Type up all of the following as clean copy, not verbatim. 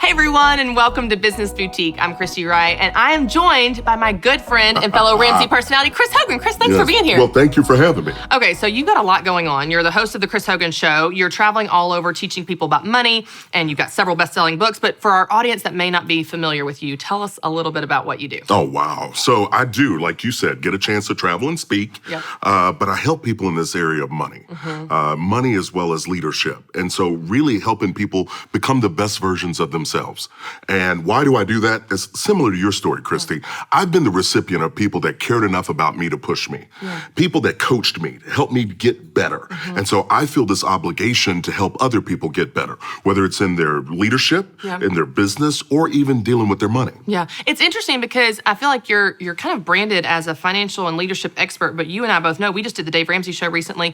Hey everyone, and welcome to Business Boutique. I'm Christy, Wright, and I am joined by my good friend and fellow Ramsey personality, Chris Hogan. Chris, thanks for being here. Well, thank you for having me. Okay, so you've got a lot going on. You're the host of the Chris Hogan Show. You're traveling all over teaching people about money, and you've got several best-selling books. But for our audience that may not be familiar with you, tell us a little bit about what you do. Oh, wow. So I do, like you said, get a chance to travel and speak, but I help people in this area of money, money as well as leadership. And so really helping people become the best versions of themselves. And why do I do that? It's similar to your story, Christy. I've been the recipient of people that cared enough about me to push me, people that coached me, to help me get better. And so I feel this obligation to help other people get better, whether it's in their leadership, in their business, or even dealing with their money. Yeah, it's interesting because I feel like you're kind of branded as a financial and leadership expert, but you and I both know, we just did the Dave Ramsey Show recently,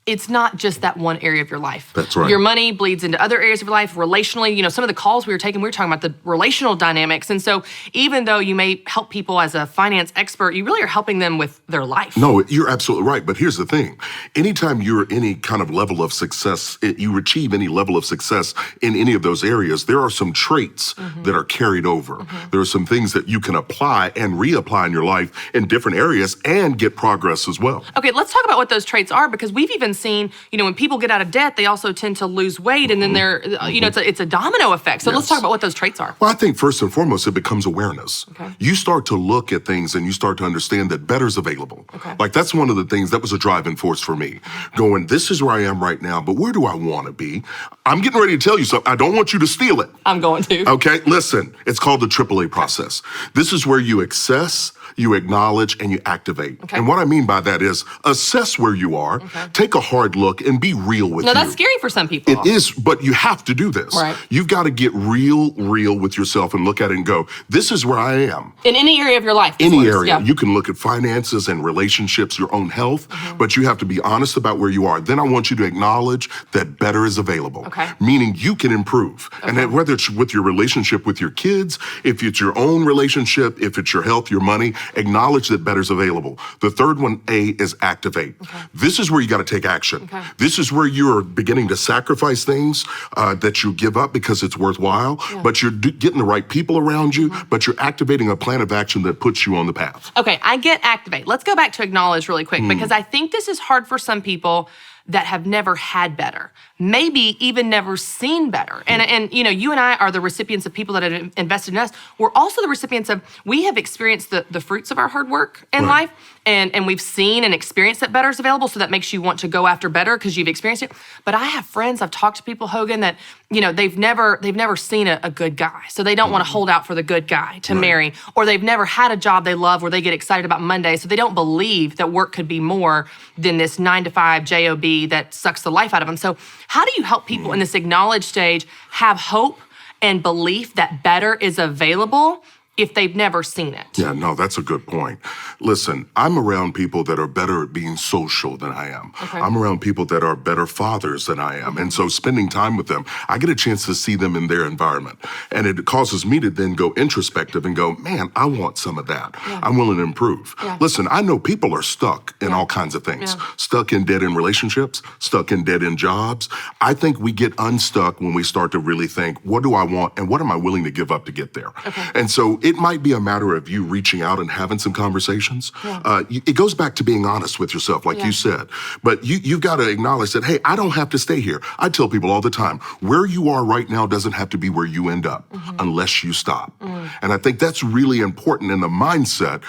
it's not just that one area of your life. That's right. Your money bleeds into other areas of your life. Relationally, you know, some of the calls we were talking about the relational dynamics. And so even though you may help people as a finance expert, you really are helping them with their life. No, you're absolutely right. But here's the thing. Anytime you're any kind of level of success, you achieve any level of success in any of those areas, there are some traits that are carried over. There are some things that you can apply and reapply in your life in different areas and get progress as well. Okay, let's talk about what those traits are, because we've even seen, you know, when people get out of debt, they also tend to lose weight, and then they're, you know, it's a domino effect. So let's talk about what those traits are. Well, I think first and foremost, it becomes awareness. You start to look at things and you start to understand that better's available. Like that's one of the things that was a driving force for me. Going, this is where I am right now, but where do I want to be? I'm getting ready to tell you something. I don't want you to steal it. I'm going to. Okay, listen, it's called the AAA process. This is where you assess, you acknowledge, and you activate. And what I mean by that is assess where you are, take a hard look, and be real with you. Now, that's scary for some people. It is, but you have to do this. You've got to get real with yourself and look at it and go, this is where I am. In any area of your life. Any area. You can look at finances and relationships, your own health, but you have to be honest about where you are. Then I want you to acknowledge that better is available, meaning you can improve. And that whether it's with your relationship with your kids, if it's your own relationship, if it's your health, your money, acknowledge that better's available. The third one, A, is activate. This is where you got to take action. This is where you're beginning to sacrifice things that you give up because it's worthwhile, but you're getting the right people around you, but you're activating a plan of action that puts you on the path. Okay, I get activate. Let's go back to acknowledge really quick, because I think this is hard for some people that have never had better, maybe even never seen better. And you know, you and I are the recipients of people that have invested in us. We're also the recipients of, we have experienced the fruits of our hard work in life, and we've seen and experienced that better is available, so that makes you want to go after better because you've experienced it. But I have friends, I've talked to people, Hogan, that, you know, they've never seen a good guy, so they don't want to hold out for the good guy to marry, or they've never had a job they love where they get excited about Monday, so they don't believe that work could be more than this 9-to-5 job that sucks the life out of them. So how do you help people in this acknowledge stage have hope and belief that better is available if they've never seen it? Yeah, no, that's a good point. Listen, I'm around people that are better at being social than I am. I'm around people that are better fathers than I am. And so spending time with them, I get a chance to see them in their environment. And it causes me to then go introspective and go, man, I want some of that. I'm willing to improve. Listen, I know people are stuck in all kinds of things. Stuck in dead-end relationships, stuck in dead-end jobs. I think we get unstuck when we start to really think, what do I want and what am I willing to give up to get there? And so it might be a matter of you reaching out and having some conversations. It goes back to being honest with yourself, like you said. But you've got to acknowledge that, hey, I don't have to stay here. I tell people all the time, where you are right now doesn't have to be where you end up unless you stop. And I think that's really important in the mindset,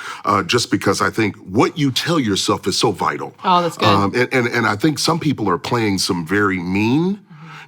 just because I think what you tell yourself is so vital. Oh, that's good. And I think some people are playing some very mean,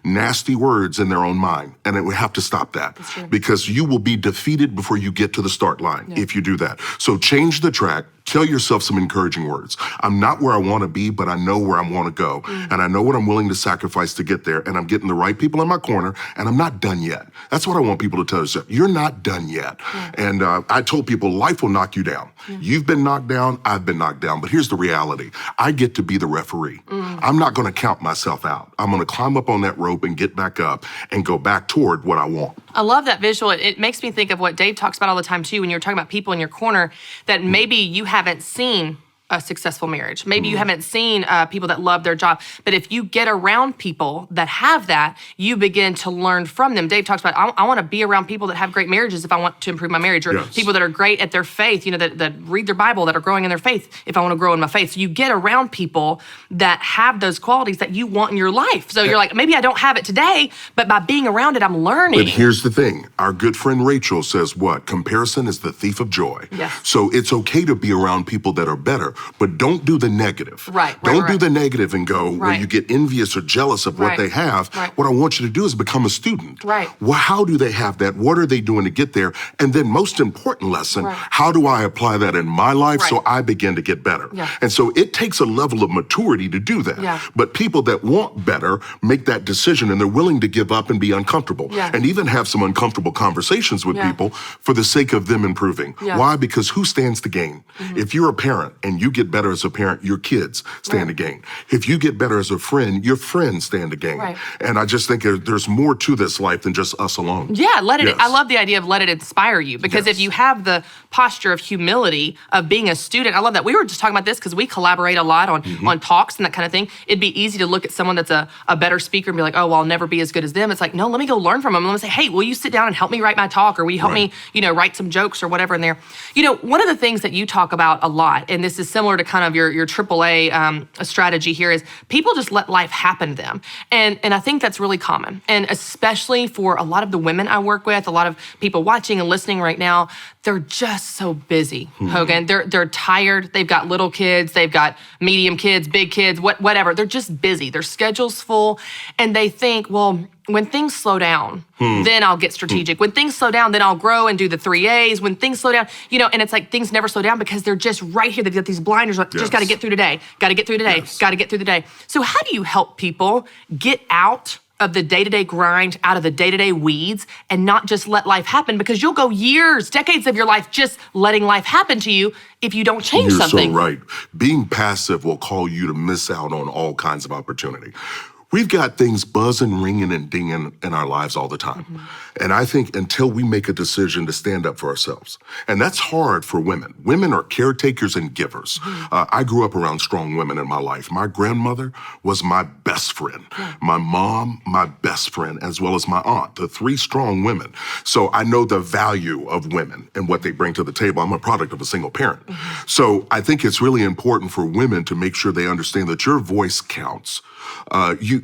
nasty words in their own mind. And we have to stop that, because you will be defeated before you get to the start line if you do that. So change the track. Tell yourself some encouraging words. I'm not where I want to be, but I know where I want to go. And I know what I'm willing to sacrifice to get there. And I'm getting the right people in my corner, and I'm not done yet. That's what I want people to tell yourself. You're not done yet. And I told people life will knock you down. You've been knocked down. I've been knocked down. But here's the reality. I get to be the referee. I'm not going to count myself out. I'm going to climb up on that rope and get back up and go back toward what I want. I love that visual. It makes me think of what Dave talks about all the time too, when you're talking about people in your corner that maybe you haven't seen a successful marriage. Maybe you haven't seen people that love their job. But if you get around people that have that, you begin to learn from them. Dave talks about, I want to be around people that have great marriages if I want to improve my marriage, or people that are great at their faith, that read their Bible, that are growing in their faith if I want to grow in my faith. So you get around people that have those qualities that you want in your life. So you're like, maybe I don't have it today, but by being around it, I'm learning. But here's the thing. Our good friend Rachel says what? Comparison is the thief of joy. Yes. So it's okay to be around people that are better, but don't do the negative. Don't do the negative and go where you get envious or jealous of what they have. What I want you to do is become a student. Well, how do they have that? What are they doing to get there? And then most important lesson, how do I apply that in my life so I begin to get better? And so it takes a level of maturity to do that. But people that want better make that decision, and they're willing to give up and be uncomfortable and even have some uncomfortable conversations with people for the sake of them improving. Why? Because who stands to gain? If you're a parent and you get better as a parent, your kids stand to gain. If you get better as a friend, your friends stand to gain. And I just think there's more to this life than just us alone. Let it. I love the idea of let it inspire you, because if you have the posture of humility of being a student, I love that. We were just talking about this because we collaborate a lot on talks and that kind of thing. It'd be easy to look at someone that's a better speaker and be like, oh, well, I'll never be as good as them. It's like, no, let me go learn from them. Let me say, hey, will you sit down and help me write my talk? Or will you help me, write some jokes or whatever in there? One of the things that you talk about a lot, and this is similar to kind of your AAA strategy here, is people just let life happen to them. And I think that's really common. And especially for a lot of the women I work with, a lot of people watching and listening right now, they're just so busy, Hogan. They're tired. They've got little kids. They've got medium kids, big kids, whatever. They're just busy. Their schedule's full. And they think, well, when things slow down, then I'll get strategic. When things slow down, then I'll grow and do the 3 A's. When things slow down, and it's like things never slow down because they're just right here. They've got these blinders on. Just got to get through today. Got to get through today. Got to get through the day. So how do you help people get out of the day-to-day grind, out of the day-to-day weeds, and not just let life happen? Because you'll go years, decades of your life just letting life happen to you if you don't change something. You're so right. Being passive will cause you to miss out on all kinds of opportunity. We've got things buzzing, ringing, and dinging in our lives all the time. And I think until we make a decision to stand up for ourselves, and that's hard for women. Women are caretakers and givers. I grew up around strong women in my life. My grandmother was my best friend. My mom, my best friend, as well as my aunt, the 3 strong women. So I know the value of women and what they bring to the table. I'm a product of a single parent. So I think it's really important for women to make sure they understand that your voice counts.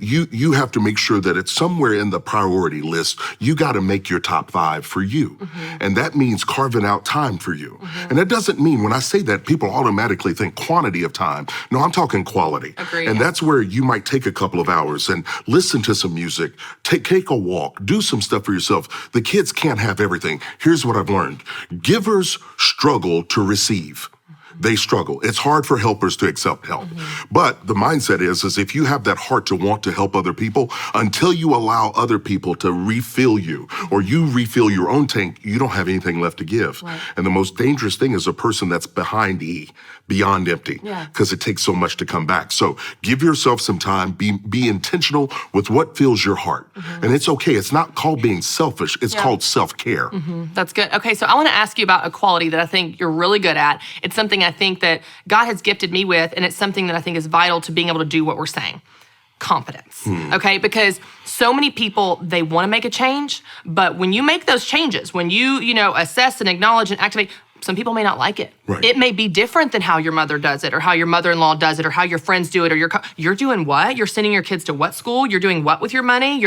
You have to make sure that it's somewhere in the priority list. You got to make your top 5 for you. And that means carving out time for you. And that doesn't mean, when I say that, people automatically think quantity of time. No, I'm talking quality. Agreed. And that's where you might take a couple of hours and listen to some music, take a walk, do some stuff for yourself. The kids can't have everything. Here's what I've learned. Givers struggle to receive. They struggle. It's hard for helpers to accept help. But the mindset is if you have that heart to want to help other people, until you allow other people to refill you or you refill your own tank, you don't have anything left to give. And the most dangerous thing is a person that's behind E, beyond empty, because it takes so much to come back. So give yourself some time. Be intentional with what fills your heart. And it's okay. It's not called being selfish. It's called self-care. That's good. Okay, so I want to ask you about a quality that I think you're really good at. It's something I think that God has gifted me with, and it's something that I think is vital to being able to do what we're saying. Confidence, okay? Because so many people, they want to make a change, but when you make those changes, when you assess and acknowledge and activate, some people may not like it. It may be different than how your mother does it, or how your mother-in-law does it, or how your friends do it, or you're doing what? You're sending your kids to what school? You're doing what with your money?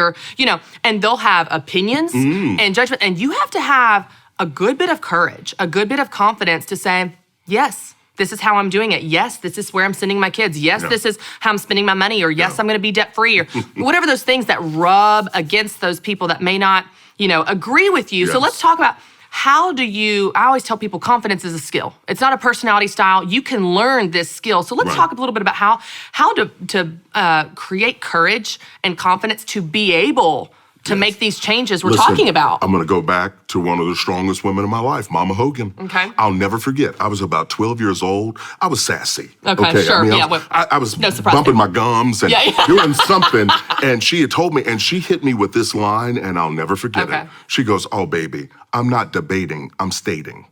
And they'll have opinions and judgment, and you have to have a good bit of courage, a good bit of confidence to say, yes, this is how I'm doing it. Yes, this is where I'm sending my kids. Yes, this is how I'm spending my money. Or yes, I'm going to be debt-free. Or whatever those things that rub against those people that may not, agree with you. So let's talk about how do you, I always tell people confidence is a skill. It's not a personality style. You can learn this skill. So let's talk a little bit about how to create courage and confidence to be able to make these changes we're talking about. I'm going to go back to one of the strongest women in my life, Mama Hogan. Okay. I'll never forget. I was about 12 years old. I was sassy. Okay, sure. I was bumping my gums and doing something. And she had told me, and she hit me with this line, and I'll never forget it. She goes, "Oh, baby, I'm not debating, I'm stating."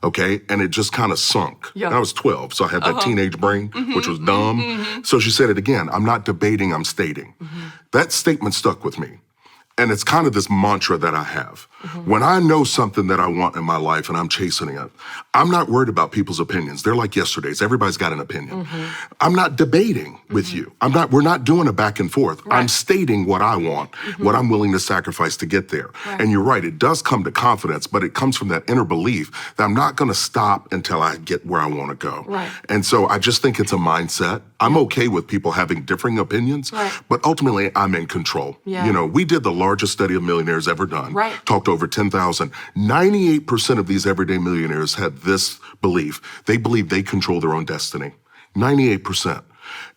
okay? And it just kind of sunk. Yeah. And I was 12, so I had that teenage brain, which was dumb. So she said it again, I'm not debating, I'm stating. That statement stuck with me. And it's kind of this mantra that I have. When I know something that I want in my life and I'm chasing it, I'm not worried about people's opinions. They're like yesterday's. Everybody's got an opinion. I'm not debating with you. We're not doing a back and forth. Right. I'm stating what I want, what I'm willing to sacrifice to get there. Right. And you're right, it does come to confidence, but it comes from that inner belief that I'm not gonna stop until I get where I wanna go. Right. And so I just think it's a mindset. I'm okay with people having differing opinions, Right. but ultimately I'm in control. Yeah. You know, we did the largest study of millionaires ever done. Right. Talked to over 10,000. 98% of these everyday millionaires had this belief. They believe they control their own destiny. 98%.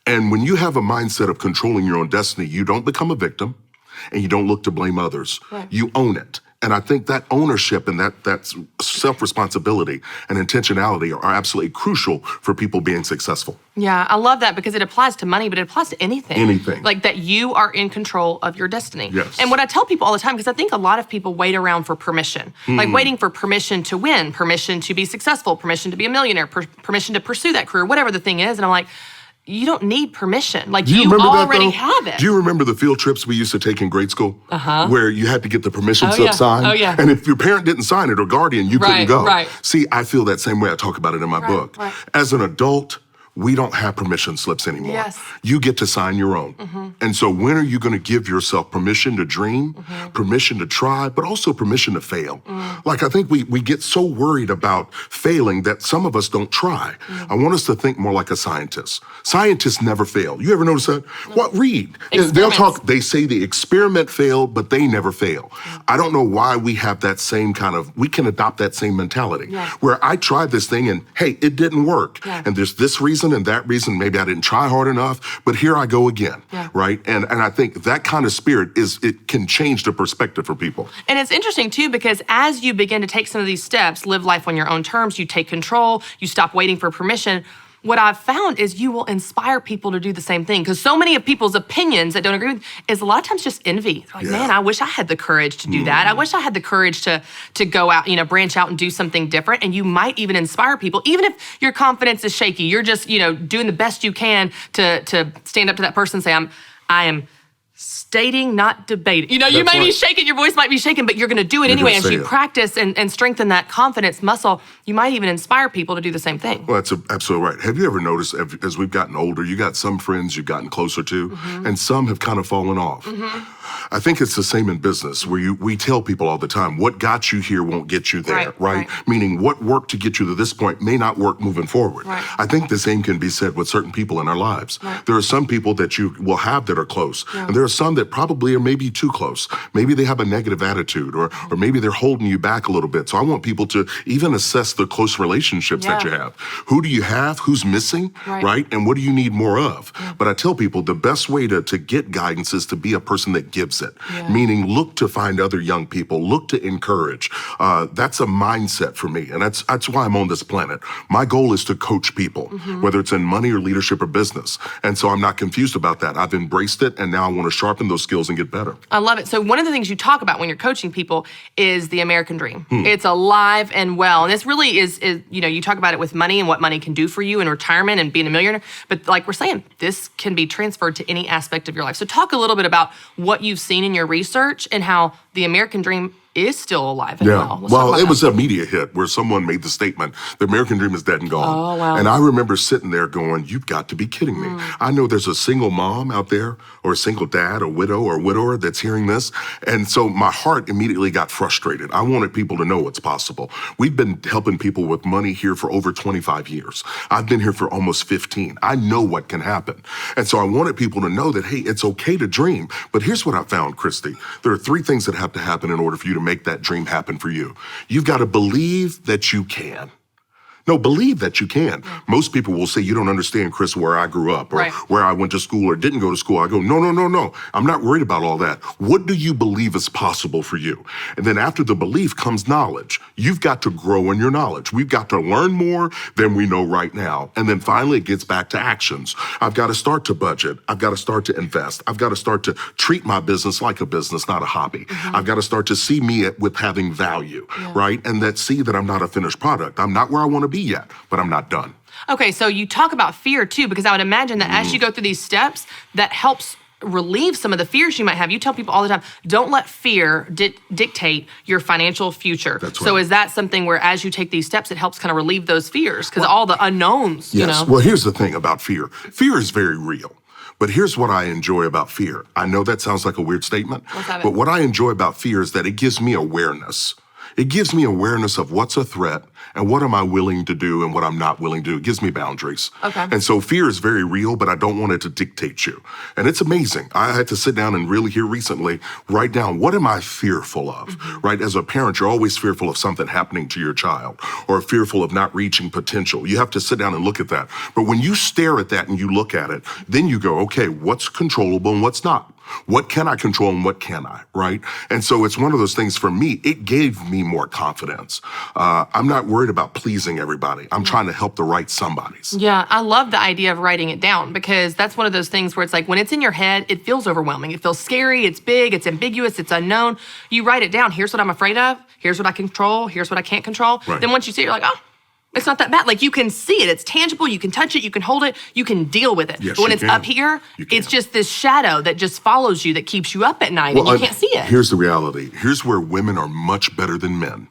And when you have a mindset of controlling your own destiny, you don't become a victim and you don't look to blame others. Right. You own it. And I think that ownership and that self-responsibility and intentionality are absolutely crucial for people being successful. Yeah, I love that because it applies to money, but it applies to anything. Anything. Like that you are in control of your destiny. Yes. And what I tell people all the time, because I think a lot of people wait around for permission, like waiting for permission to win, permission to be successful, permission to be a millionaire, permission to pursue that career, whatever the thing is. And I'm like, you don't need permission. Like you already have it. Do you remember the field trips we used to take in grade school? Where you had to get the permission slip yeah. signed? Oh, yeah. And if your parent didn't sign it or guardian, you couldn't Right, go. right. See, I feel that same way. I talk about it in my book. right. As an adult, we don't have permission slips anymore. Yes. You get to sign your own. And so when are you going to give yourself permission to dream, permission to try, but also permission to fail? Like I think we get so worried about failing that some of us don't try. I want us to think more like a scientist. Scientists never fail. You ever notice that? What? Read. They'll talk, they say the experiment failed, but they never fail. I don't know why we have that same kind of, we can adopt that same mentality where I tried this thing and hey, it didn't work. And there's this reason and that reason, maybe I didn't try hard enough, but here I go again, right? And I think that kind of spirit it can change the perspective for people. And it's interesting too, because as you begin to take some of these steps, live life on your own terms, you take control, you stop waiting for permission. What I've found is you will inspire people to do the same thing. Because so many of people's opinions that don't agree with is a lot of times just envy. They're like, man, I wish I had the courage to do that. I wish I had the courage to go out, branch out and do something different. And you might even inspire people, even if your confidence is shaky. You're just, doing the best you can to stand up to that person and say, I am stating, not debating. You may be shaking, your voice might be shaking, but you're going to do it anyway. As you practice and strengthen that confidence muscle, you might even inspire people to do the same thing. Well, that's absolutely right. Have you ever noticed as we've gotten older, you got some friends you've gotten closer to, and some have kind of fallen off? I think it's the same in business where we tell people all the time, what got you here won't get you there, right? Meaning what worked to get you to this point may not work moving forward. I think the same can be said with certain people in our lives. There are some people that you will have that are close, and there are some that probably are maybe too close. Maybe they have a negative attitude or maybe they're holding you back a little bit. So I want people to even assess the close relationships that you have. Who do you have? Who's missing, right? And what do you need more of? But I tell people the best way to get guidance is to be a person that gives it. Meaning look to find other young people, look to encourage. That's a mindset for me. And that's why I'm on this planet. My goal is to coach people, whether it's in money or leadership or business. And so I'm not confused about that. I've embraced it and now I want to sharpen those skills and get better. I love it. So one of the things you talk about when you're coaching people is the American dream. It's alive and well. And this really is, you talk about it with money and what money can do for you in retirement and being a millionaire. But like we're saying, this can be transferred to any aspect of your life. So talk a little bit about what you've seen in your research and how the American dream is still alive and well. Well, it was a media hit where someone made the statement, the American dream is dead and gone. Oh, wow. And I remember sitting there going, you've got to be kidding me. I know there's a single mom out there or a single dad, a widow or widower that's hearing this. And so my heart immediately got frustrated. I wanted people to know what's possible. We've been helping people with money here for over 25 years. I've been here for almost 15. I know what can happen. And so I wanted people to know that, hey, it's okay to dream. But here's what I found, Christy. There are 3 things that have to happen in order for you to make that dream happen for you. You've got to believe that you can. No, believe that you can. Most people will say, you don't understand, Chris, where I grew up or where I went to school or didn't go to school. I go, no. I'm not worried about all that. What do you believe is possible for you? And then after the belief comes knowledge. You've got to grow in your knowledge. We've got to learn more than we know right now. And then finally it gets back to actions. I've got to start to budget. I've got to start to invest. I've got to start to treat my business like a business, not a hobby. I've got to start to see me with having value, right? And see that I'm not a finished product. I'm not where I want to be yet, but I'm not done. Okay, so you talk about fear too, because I would imagine that as you go through these steps, that helps relieve some of the fears you might have. You tell people all the time, don't let fear dictate your financial future. That's right. So is that something where as you take these steps, it helps kind of relieve those fears? Because all the unknowns, you know? Well, here's the thing about fear. Fear is very real. But here's what I enjoy about fear. I know that sounds like a weird statement, but what I enjoy about fear is that it gives me awareness. It gives me awareness of what's a threat and what am I willing to do and what I'm not willing to do. It gives me boundaries. And so fear is very real, but I don't want it to dictate you. And it's amazing. I had to sit down and really here recently write down, what am I fearful of, right? As a parent, you're always fearful of something happening to your child or fearful of not reaching potential. You have to sit down and look at that. But when you stare at that and you look at it, then you go, okay, what's controllable and what's not? What can I control and what can I, right? And so it's one of those things for me, it gave me more confidence. I'm not worried about pleasing everybody. I'm trying to help the right somebodies. Yeah, I love the idea of writing it down because that's one of those things where it's like when it's in your head, it feels overwhelming. It feels scary, it's big, it's ambiguous, it's unknown. You write it down. Here's what I'm afraid of. Here's what I control. Here's what I can't control. Then once you see it, you're like, oh, it's not that bad. Like you can see it. It's tangible. You can touch it. You can hold it. You can deal with it. Yes, but when it's can. up here, it's just this shadow that just follows you that keeps you up at night and you can't see it. Here's the reality. Here's where women are much better than men,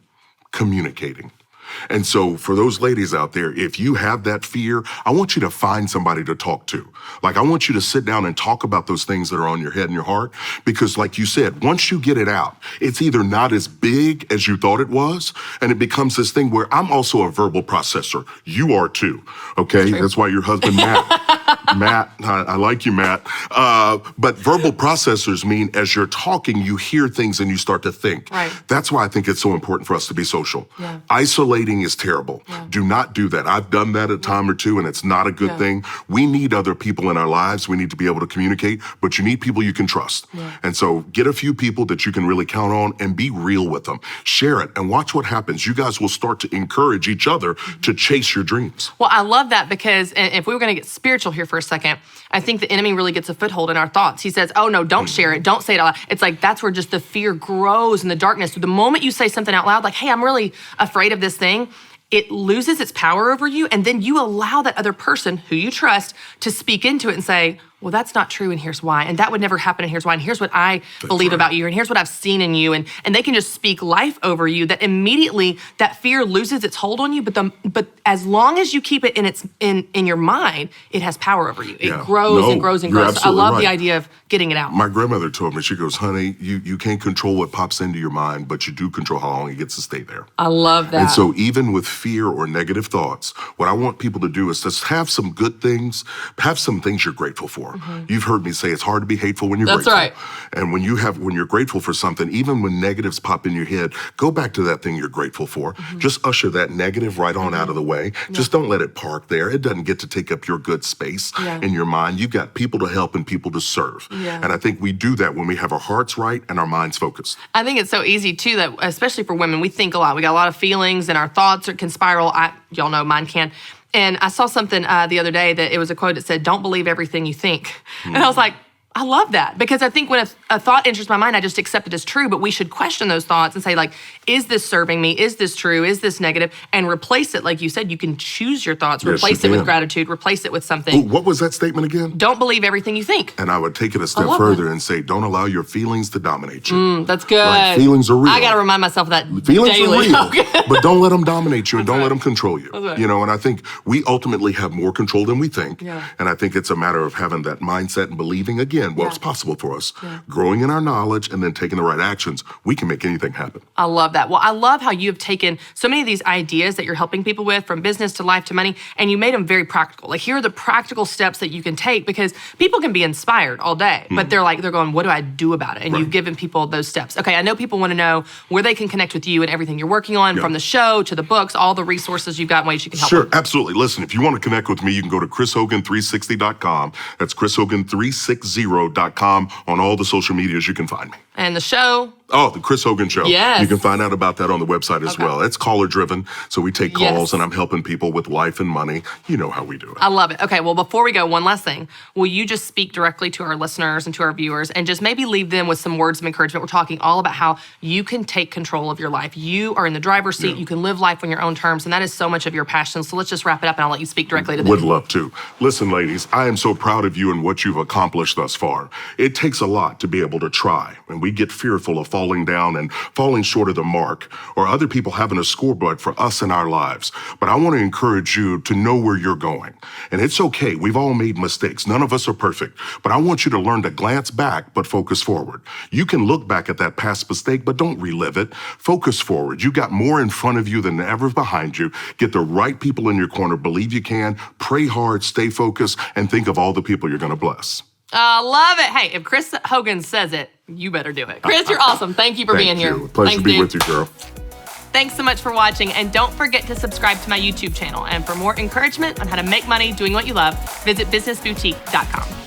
communicating. And so for those ladies out there, if you have that fear, I want you to find somebody to talk to. Like I want you to sit down and talk about those things that are on your head and your heart. Because like you said, once you get it out, it's either not as big as you thought it was, and it becomes this thing where I'm also a verbal processor. You are too, okay? That's why your husband, Matt, I like you, Matt. But verbal processors mean as you're talking, you hear things and you start to think. That's why I think it's so important for us to be social. Isolating is terrible. Do not do that. I've done that a time or two, and it's not a good thing. We need other people in our lives. We need to be able to communicate, but you need people you can trust. And so get a few people that you can really count on and be real with them. Share it and watch what happens. You guys will start to encourage each other to chase your dreams. Well, I love that because if we were going to get spiritual here for a second, I think the enemy really gets a foothold in our thoughts. He says, oh no, don't share it. Don't say it out loud. It's like that's where just the fear grows in the darkness. The moment you say something out loud, like, hey, I'm really afraid of this thing, it loses its power over you. And then you allow that other person who you trust to speak into it and say, well, that's not true, and here's why. And that would never happen, and here's why. And here's what I believe about you, and here's what I've seen in you. And they can just speak life over you that immediately that fear loses its hold on you. But as long as you keep it in your mind, it has power over you. It grows and grows and grows. So I love the idea of getting it out. My grandmother told me, she goes, honey, you can't control what pops into your mind, but you do control how long it gets to stay there. I love that. And so even with fear or negative thoughts, what I want people to do is just have some good things, have some things you're grateful for. You've heard me say it's hard to be hateful when you're grateful. That's right. And when you're grateful for something, even when negatives pop in your head, go back to that thing you're grateful for. Just usher that negative right on out of the way. Just don't let it park there. It doesn't get to take up your good space in your mind. You've got people to help and people to serve. And I think we do that when we have our hearts right and our minds focused. I think it's so easy too that, especially for women, we think a lot. We got a lot of feelings and our thoughts can spiral. Y'all know mine can. And I saw something the other day that it was a quote that said, don't believe everything you think. And I was like, I love that because I think when a thought enters my mind, I just accept it as true, but we should question those thoughts and say like, is this serving me? Is this true? Is this negative? And replace it. Like you said, you can choose your thoughts, replace it with gratitude, replace it with something. Ooh, what was that statement again? Don't believe everything you think. And I would take it a step further and say, don't allow your feelings to dominate you. That's good. Right? Feelings are real. I got to remind myself of that Feelings daily. are real, but don't let them dominate you and don't let them control you. You know, and I think we ultimately have more control than we think. And I think it's a matter of having that mindset and believing again what's possible for us. Grow growing in our knowledge and then taking the right actions, we can make anything happen. I love that. Well, I love how you have taken so many of these ideas that you're helping people with, from business to life to money, and you made them very practical. Like, here are the practical steps that you can take, because people can be inspired all day, but they're going, what do I do about it? And you've given people those steps. Okay, I know people want to know where they can connect with you and everything you're working on, from the show to the books, all the resources you've got and ways you can help them. Absolutely. Listen, if you want to connect with me, you can go to chrishogan360.com. That's chrishogan360.com. On all the social medias, you can find me. And the show? Oh, the Chris Hogan Show. Yes. You can find out about that on the website as well. It's caller driven, so we take calls, and I'm helping people with life and money. You know how we do it. I love it. Okay, well, before we go, one last thing. Will you just speak directly to our listeners and to our viewers and just maybe leave them with some words of encouragement? We're talking all about how you can take control of your life. You are in the driver's seat. You can live life on your own terms, and that is so much of your passion. So let's just wrap it up, and I'll let you speak directly to them. Would love to. Listen, ladies, I am so proud of you and what you've accomplished thus far. It takes a lot to be able to try, and we get fearful of falling down and falling short of the mark, or other people having a scoreboard for us in our lives. But I want to encourage you to know where you're going. And it's okay. We've all made mistakes. None of us are perfect. But I want you to learn to glance back, but focus forward. You can look back at that past mistake, but don't relive it. Focus forward. You got more in front of you than ever behind you. Get the right people in your corner. Believe you can. Pray hard, stay focused, and think of all the people you're going to bless. I love it. Hey, if Chris Hogan says it, you better do it. Chris, you're awesome. Thank you for being here. Pleasure to be with you, girl. Thanks so much for watching, and don't forget to subscribe to my YouTube channel. And for more encouragement on how to make money doing what you love, visit businessboutique.com.